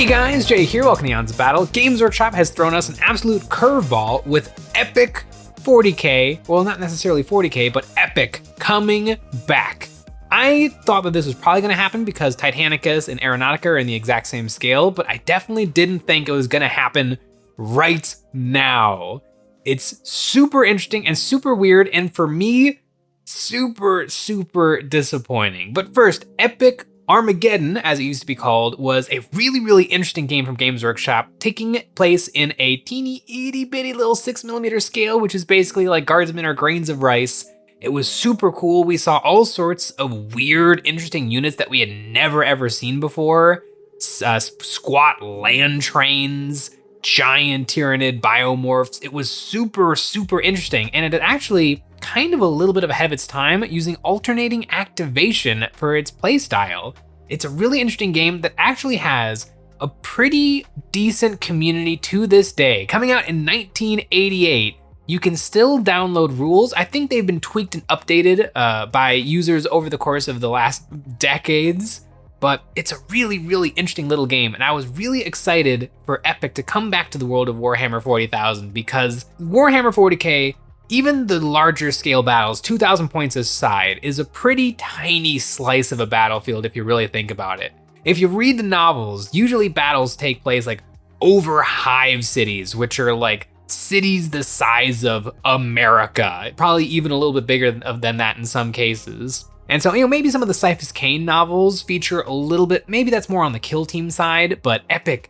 Hey guys, Jay here, welcome to EonsOfBattle. Games Workshop has thrown us an absolute curveball with epic 40k, well not necessarily 40k, but epic coming back. I thought that this was probably going to happen because Titanicus and Aeronautica are in the exact same scale, but I definitely didn't think it was going to happen right now. It's super interesting and super weird, and for me, super disappointing. But first, Epic Armageddon, as it used to be called, was a really interesting game from Games Workshop, taking place in a teeny itty bitty little 6mm scale, which is basically like guardsmen or grains of rice. It was super cool. We saw all sorts of weird, interesting units that we had never ever seen before. Squat land trains, giant Tyranid biomorphs. It was super interesting, and it had actually kind of a little bit ahead of its time, using alternating activation for its playstyle. It's a really interesting game that actually has a pretty decent community to this day. Coming out in 1988, you can still download rules. I think they've been tweaked and updated by users over the course of the last decades, but it's a really interesting little game, and I was really excited for Epic to come back to the world of Warhammer 40,000, because Warhammer 40k, even the larger scale battles, 2,000 points aside, is a pretty tiny slice of a battlefield if you really think about it. If you read the novels, usually battles take place like over hive cities, which are like cities the size of America, probably even a little bit bigger than that in some cases. And so, maybe some of the Cyphus Cain novels feature a little bit, maybe that's more on the kill team side, but Epic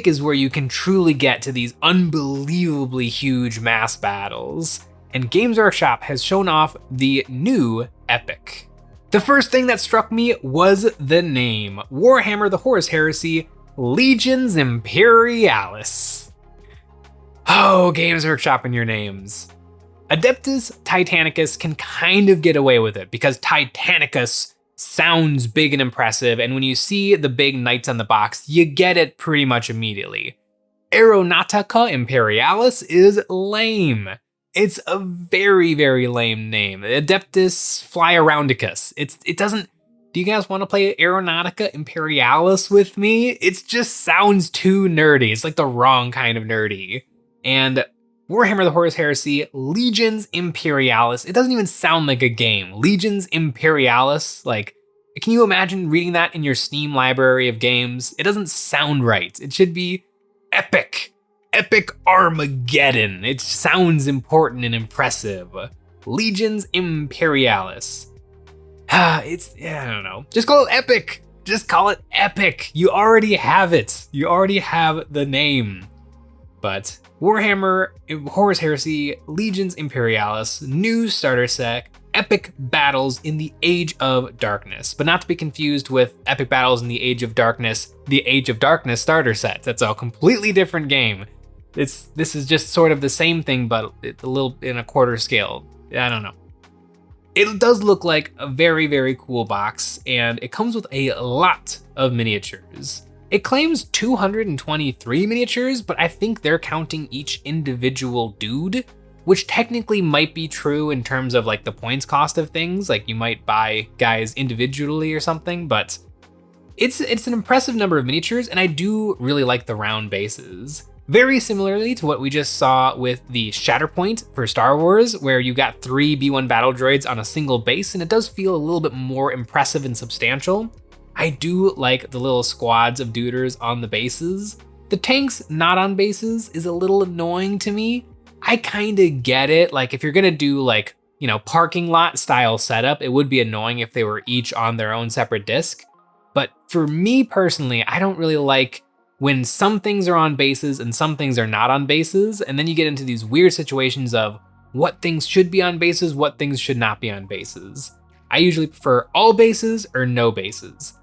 is where you can truly get to these unbelievably huge mass battles. And Games Workshop has shown off the new Epic. The first thing that struck me was the name, Warhammer the Horus Heresy, Legions Imperialis. Oh, Games Workshop and your names. Adeptus Titanicus can kind of get away with it because Titanicus sounds big and impressive, and when you see the big knights on the box, you get it pretty much immediately. Aeronautica Imperialis is lame. It's a very lame name. Adeptus Flyaroundicus. It doesn't. Do you guys want to play Aeronautica Imperialis with me? It just sounds too nerdy. It's like the wrong kind of nerdy. And Warhammer the Horus Heresy, Legions Imperialis. It doesn't even sound like a game. Legions Imperialis, like, can you imagine reading that in your Steam library of games? It doesn't sound right. It should be Epic. Epic Armageddon. It sounds important and impressive. Legions Imperialis. I don't know. Just call it Epic. Just call it Epic. You already have it. You already have the name. But Warhammer, Horus Heresy, Legions Imperialis, new starter set, Epic Battles in the Age of Darkness, but not to be confused with Epic Battles in the Age of Darkness, the Age of Darkness starter set. That's a completely different game. This is just sort of the same thing, but a little in a quarter scale. I don't know. It does look like a very cool box, and it comes with a lot of miniatures. It claims 223 miniatures, but I think they're counting each individual dude, which technically might be true in terms of like the points cost of things. Like you might buy guys individually or something, but it's an impressive number of miniatures, and I do really like the round bases. Very similarly to what we just saw with the Shatterpoint for Star Wars, where you got 3 B1 battle droids on a single base, and it does feel a little bit more impressive and substantial. I do like the little squads of duders on the bases. The tanks not on bases is a little annoying to me. I kind of get it. Like if you're gonna do like, parking lot style setup, it would be annoying if they were each on their own separate disc. But for me personally, I don't really like when some things are on bases and some things are not on bases. And then you get into these weird situations of what things should be on bases, what things should not be on bases. I usually prefer all bases or no bases.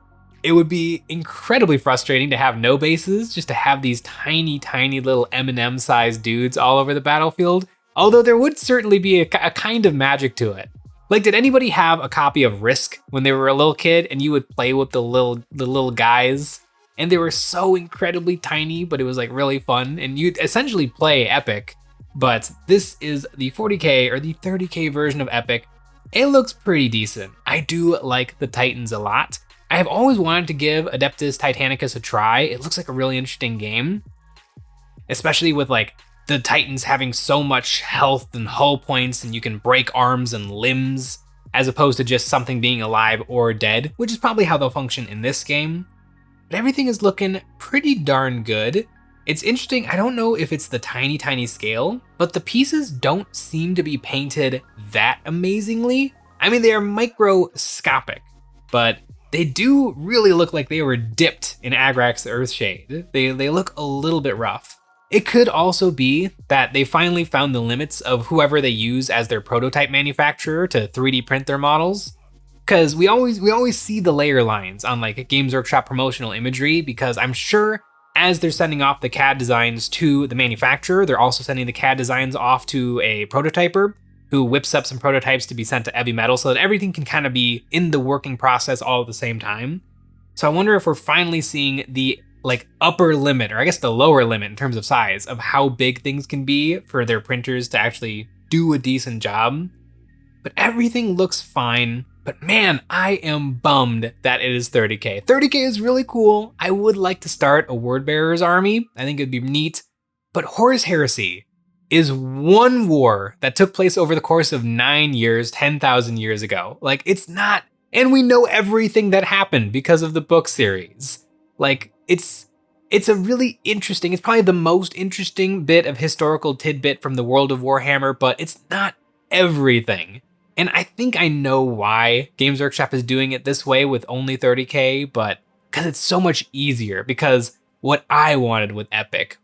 It would be incredibly frustrating to have no bases, just to have these tiny little M&M sized dudes all over the battlefield. Although there would certainly be a kind of magic to it. Like, did anybody have a copy of Risk when they were a little kid and you would play with the little guys? And they were so incredibly tiny, but it was like really fun. And you'd essentially play Epic, but this is the 40k or the 30k version of Epic. It looks pretty decent. I do like the Titans a lot. I have always wanted to give Adeptus Titanicus a try. It looks like a really interesting game, especially with like the Titans having so much health and hull points, and you can break arms and limbs as opposed to just something being alive or dead, which is probably how they'll function in this game. But everything is looking pretty darn good. It's interesting, I don't know if it's the tiny scale, but the pieces don't seem to be painted that amazingly. I mean, they are microscopic, but they do really look like they were dipped in Agrax Earthshade. They look a little bit rough. It could also be that they finally found the limits of whoever they use as their prototype manufacturer to 3D print their models. Because we always see the layer lines on like Games Workshop promotional imagery, because I'm sure as they're sending off the CAD designs to the manufacturer, they're also sending the CAD designs off to a prototyper who whips up some prototypes to be sent to Heavy Metal so that everything can kind of be in the working process all at the same time. So I wonder if we're finally seeing the like upper limit, or I guess the lower limit in terms of size of how big things can be for their printers to actually do a decent job. But everything looks fine. But man, I am bummed that it is 30K. 30K is really cool. I would like to start a Wordbearer's army. I think it'd be neat. But Horus Heresy is one war that took place over the course of 9 years, 10,000 years ago. Like, it's not, and we know everything that happened because of the book series. Like, it's a really interesting, it's probably the most interesting bit of historical tidbit from the world of Warhammer, but it's not everything. And I think I know why Games Workshop is doing it this way with only 30K, but because it's so much easier. Because what I wanted with Epic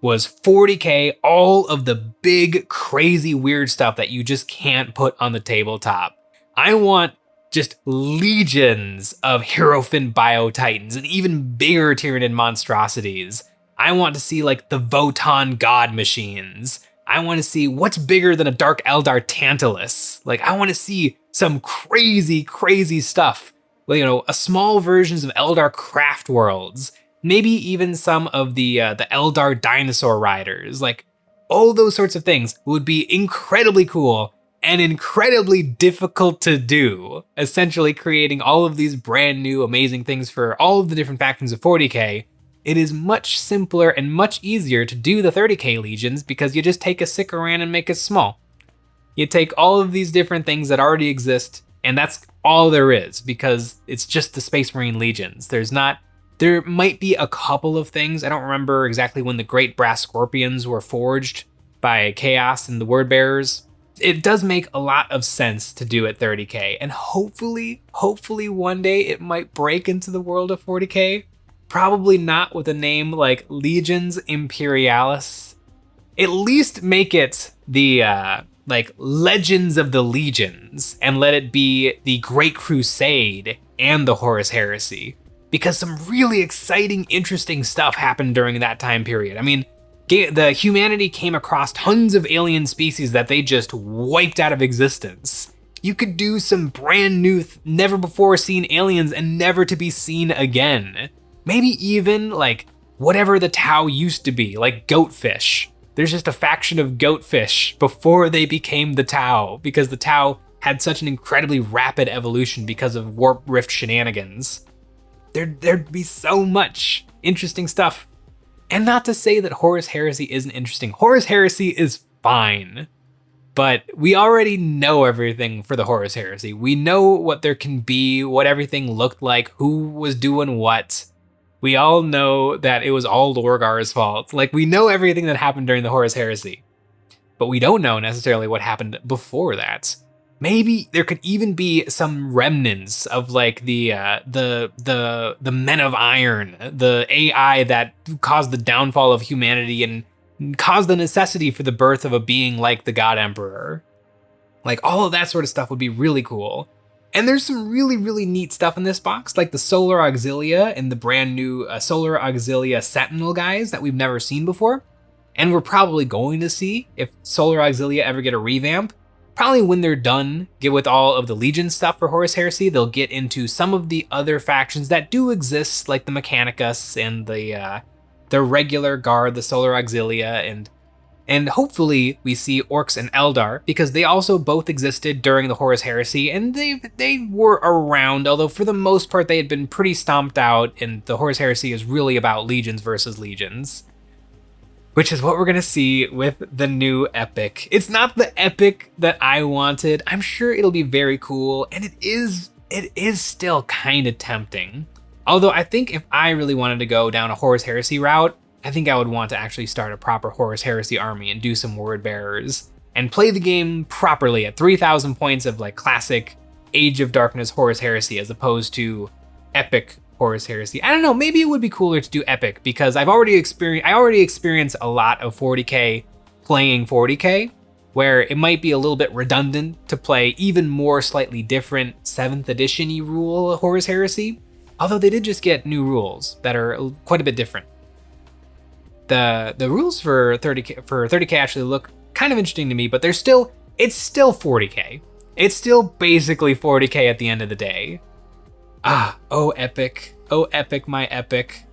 was 40K, all of the big, crazy, weird stuff that you just can't put on the tabletop. I want just legions of Hierophant Bio-Titans and even bigger Tyranid monstrosities. I want to see like the Votan God machines. I want to see what's bigger than a Dark Eldar Tantalus. Like, I want to see some crazy, crazy stuff. Well, you know, a small versions of Eldar Craft Worlds. Maybe even some of the Eldar Dinosaur Riders. Like, all those sorts of things would be incredibly cool and incredibly difficult to do. Essentially creating all of these brand new amazing things for all of the different factions of 40K. It is much simpler and much easier to do the 30K legions because you just take a Sicaran and make it small. You take all of these different things that already exist, and that's all there is, because it's just the Space Marine legions. There might be a couple of things. I don't remember exactly when the Great Brass Scorpions were forged by Chaos and the Wordbearers. It does make a lot of sense to do at 30K, and hopefully one day it might break into the world of 40K. Probably not with a name like Legions Imperialis. At least make it the like Legends of the Legions, and let it be the Great Crusade and the Horus Heresy, because some really exciting, interesting stuff happened during that time period. I mean, the humanity came across tons of alien species that they just wiped out of existence. You could do some brand new, never before seen aliens and never to be seen again. Maybe even like whatever the Tau used to be, like goatfish. There's just a faction of goatfish before they became the Tau, because the Tau had such an incredibly rapid evolution because of warp rift shenanigans. There'd be so much interesting stuff. And not to say that Horus Heresy isn't interesting. Horus Heresy is fine. But we already know everything for the Horus Heresy. We know what there can be, what everything looked like, who was doing what. We all know that it was all Lorgar's fault. Like, we know everything that happened during the Horus Heresy, but we don't know necessarily what happened before that. Maybe there could even be some remnants of like the Men of Iron, the AI that caused the downfall of humanity and caused the necessity for the birth of a being like the God Emperor. Like, all of that sort of stuff would be really cool. And there's some really, really neat stuff in this box, like the Solar Auxilia and the brand new Solar Auxilia Sentinel guys that we've never seen before. And we're probably going to see if Solar Auxilia ever get a revamp. Probably when they're done get with all of the Legion stuff for Horus Heresy, they'll get into some of the other factions that do exist, like the Mechanicus and the regular guard, the Solar Auxilia, and And hopefully we see Orcs and Eldar, because they also both existed during the Horus Heresy, and they were around, although for the most part they had been pretty stomped out, and the Horus Heresy is really about legions versus legions. Which is what we're gonna see with the new epic. It's not the epic that I wanted. I'm sure it'll be very cool, and it is still kind of tempting. Although I think if I really wanted to go down a Horus Heresy route, I think I would want to actually start a proper Horus Heresy army and do some word bearers and play the game properly at 3,000 points of like classic Age of Darkness Horus Heresy as opposed to epic Horus Heresy. I don't know, maybe it would be cooler to do epic because I already experienced a lot of 40k playing 40k, where it might be a little bit redundant to play even more slightly different 7th edition-y rule Horus Heresy, although they did just get new rules that are quite a bit different. The rules for 30k actually look kind of interesting to me, but it's still 40k. It's still basically 40k at the end of the day. Oh epic, my epic.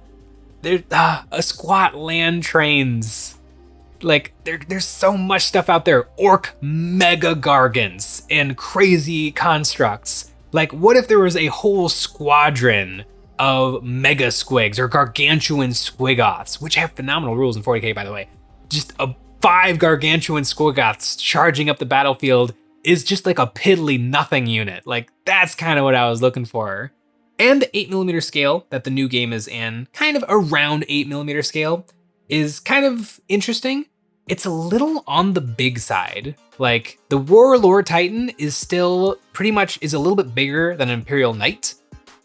There's a squat land trains. Like there's so much stuff out there. Orc mega gargants and crazy constructs. Like what if there was a whole squadron of mega squigs or gargantuan squigoths, which have phenomenal rules in 40k by the way. Just 5 gargantuan squigoths charging up the battlefield is just like a piddly nothing unit. Like that's kind of what I was looking for. And the 8mm scale that the new game is in, kind of around 8mm scale, is kind of interesting. It's a little on the big side. Like the Warlord Titan is still pretty much is a little bit bigger than an Imperial Knight.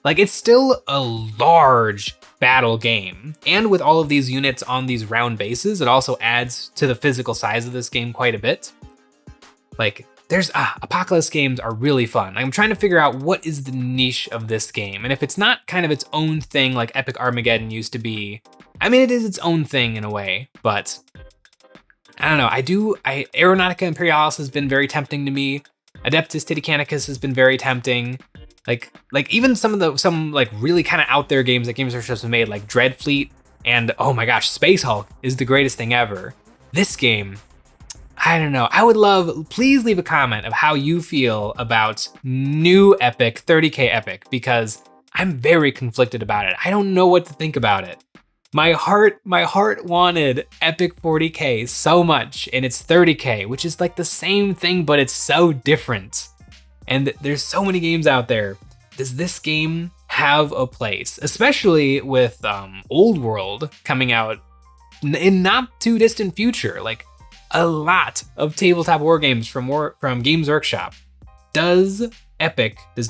Like it's still a large battle game. And with all of these units on these round bases, it also adds to the physical size of this game quite a bit. Like there's Apocalypse games are really fun. I'm trying to figure out what is the niche of this game. And if it's not kind of its own thing like Epic Armageddon used to be, I mean, it is its own thing in a way, but I don't know. Aeronautica Imperialis has been very tempting to me. Adeptus Titanicus has been very tempting. Like even some like really kind of out there games that Games Workshop have made, like Dreadfleet and oh my gosh, Space Hulk is the greatest thing ever. This game, I don't know. I would love, please leave a comment of how you feel about new epic, 30k epic, because I'm very conflicted about it. I don't know what to think about it. My heart wanted epic 40k so much, and it's 30k, which is like the same thing, but it's so different. And there's so many games out there. Does this game have a place? Especially with Old World coming out in not too distant future. Like a lot of tabletop war games from Games Workshop. Does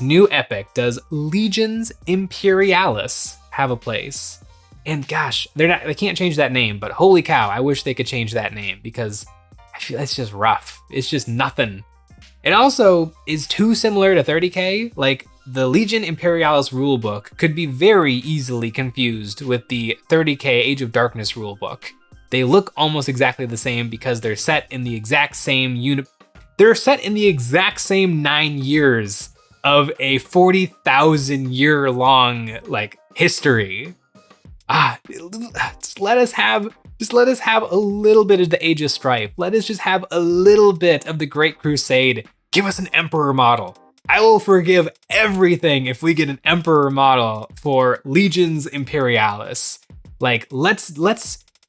new epic, does Legions Imperialis have a place? And gosh, they can't change that name, but holy cow, I wish they could change that name because I feel it's just rough. It's just nothing. It also is too similar to 30k. Like the Legion Imperialis rulebook could be very easily confused with the 30k Age of Darkness rulebook. They look almost exactly the same because they're set in the exact same They're set in the exact same 9 years of a 40,000 year long like history. Just let us have a little bit of the Age of Strife. Let us just have a little bit of the Great Crusade. Give us an Emperor model. I will forgive everything if we get an Emperor model for Legions Imperialis. Like, let's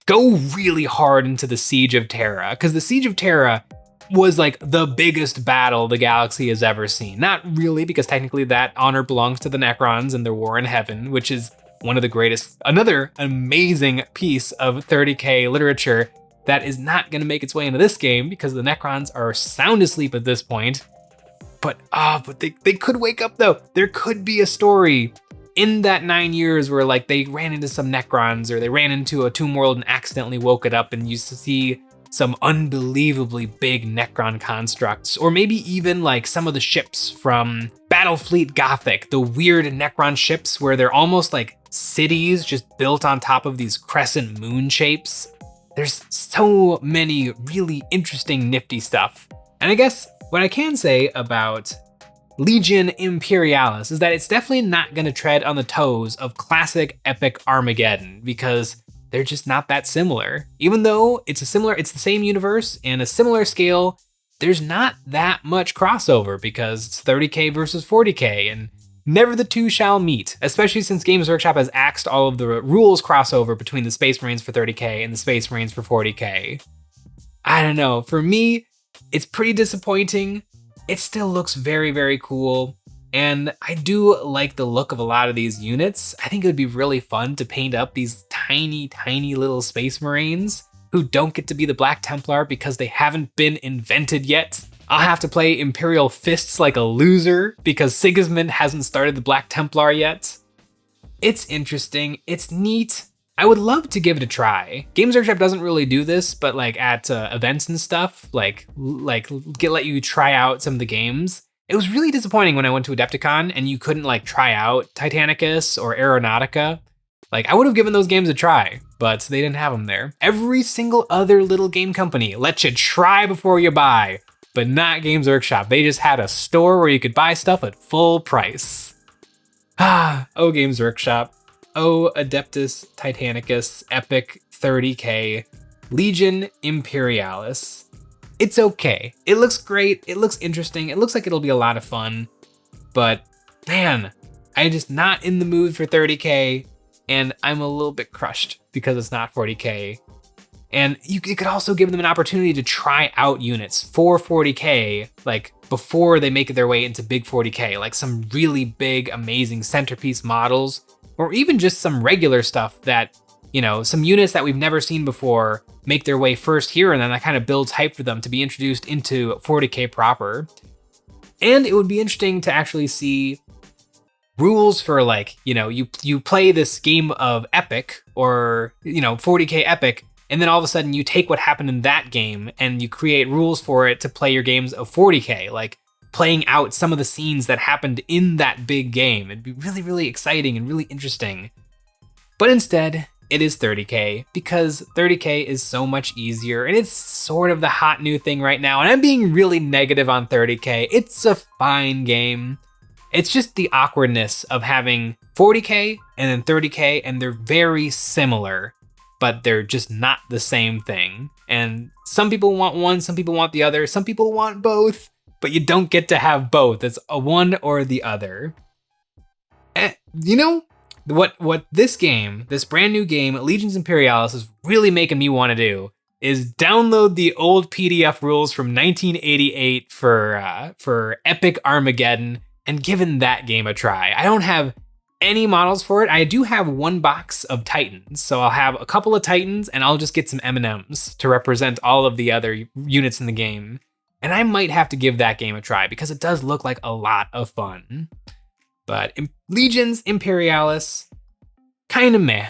go really hard into the Siege of Terra, because the Siege of Terra was like the biggest battle the galaxy has ever seen. Not really, because technically that honor belongs to the Necrons and their war in heaven, which is one of the greatest, another amazing piece of 30k literature that is not going to make its way into this game because the Necrons are sound asleep at this point. But they could wake up though. There could be a story in that 9 years where like they ran into some Necrons or they ran into a tomb world and accidentally woke it up, and you see some unbelievably big Necron constructs, or maybe even like some of the ships from Battlefleet Gothic, the weird Necron ships where they're almost like cities just built on top of these crescent moon shapes. There's so many really interesting, nifty stuff. And I guess what I can say about Legion Imperialis is that it's definitely not going to tread on the toes of classic epic Armageddon, because they're just not that similar. Even though it's the same universe and a similar scale, there's not that much crossover because it's 30k versus 40k, and never the two shall meet, especially since Games Workshop has axed all of the rules crossover between the Space Marines for 30k and the Space Marines for 40k. I don't know, for me, it's pretty disappointing. It still looks very, very cool. And I do like the look of a lot of these units. I think it would be really fun to paint up these tiny, tiny little Space Marines who don't get to be the Black Templar because they haven't been invented yet. I'll have to play Imperial Fists like a loser because Sigismund hasn't started the Black Templar yet. It's interesting, it's neat. I would love to give it a try. Games Workshop doesn't really do this, but like at events and stuff, let you try out some of the games. It was really disappointing when I went to Adepticon and you couldn't like try out Titanicus or Aeronautica. Like I would have given those games a try, but they didn't have them there. Every single other little game company lets you try before you buy, but not Games Workshop. They just had a store where you could buy stuff at full price. Oh Games Workshop. Oh Adeptus Titanicus Epic 30k Legion Imperialis. It's okay. It looks great. It looks interesting. It looks like it'll be a lot of fun. But man, I'm just not in the mood for 30k, and I'm a little bit crushed because it's not 40k. And you could also give them an opportunity to try out units for 40k, like before they make their way into big 40k, like some really big, amazing centerpiece models, or even just some regular stuff that, you know, some units that we've never seen before make their way first here, and then that kind of builds hype for them to be introduced into 40k proper. And it would be interesting to actually see rules for like, you know, you play this game of Epic or, you know, 40k Epic, and then all of a sudden you take what happened in that game and you create rules for it to play your games of 40k, like playing out some of the scenes that happened in that big game. It'd be really, really exciting and really interesting. But instead, it is 30k because 30k is so much easier and it's sort of the hot new thing right now. And I'm being really negative on 30k. It's a fine game. It's just the awkwardness of having 40k and then 30k, and they're very similar, but they're just not the same thing. And some people want one, some people want the other, some people want both, but you don't get to have both. It's a one or the other. You know, what this game, this brand new game, Legions Imperialis, is really making me want to do is download the old PDF rules from 1988 for Epic Armageddon and giving that game a try. I don't have any models for it. I do have one box of Titans, so I'll have a couple of Titans and I'll just get some M&Ms to represent all of the other units in the game. And I might have to give that game a try because it does look like a lot of fun. But Legions Imperialis, kinda meh.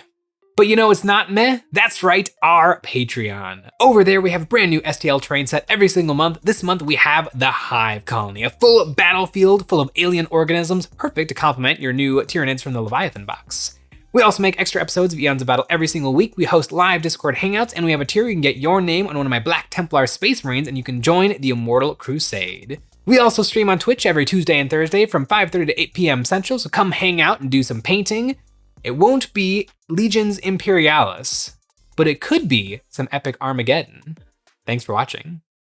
But you know it's not meh? That's right, our Patreon. Over there we have a brand new STL terrain set every single month. This month we have the Hive Colony, a full battlefield full of alien organisms, perfect to complement your new Tyranids from the Leviathan box. We also make extra episodes of Eons of Battle every single week. We host live Discord hangouts, and we have a tier where you can get your name on one of my Black Templar Space Marines, and you can join the Immortal Crusade. We also stream on Twitch every Tuesday and Thursday from 5:30 to 8 p.m. Central, so come hang out and do some painting. It won't be Legions Imperialis, but it could be some Epic Armageddon. Thanks for watching.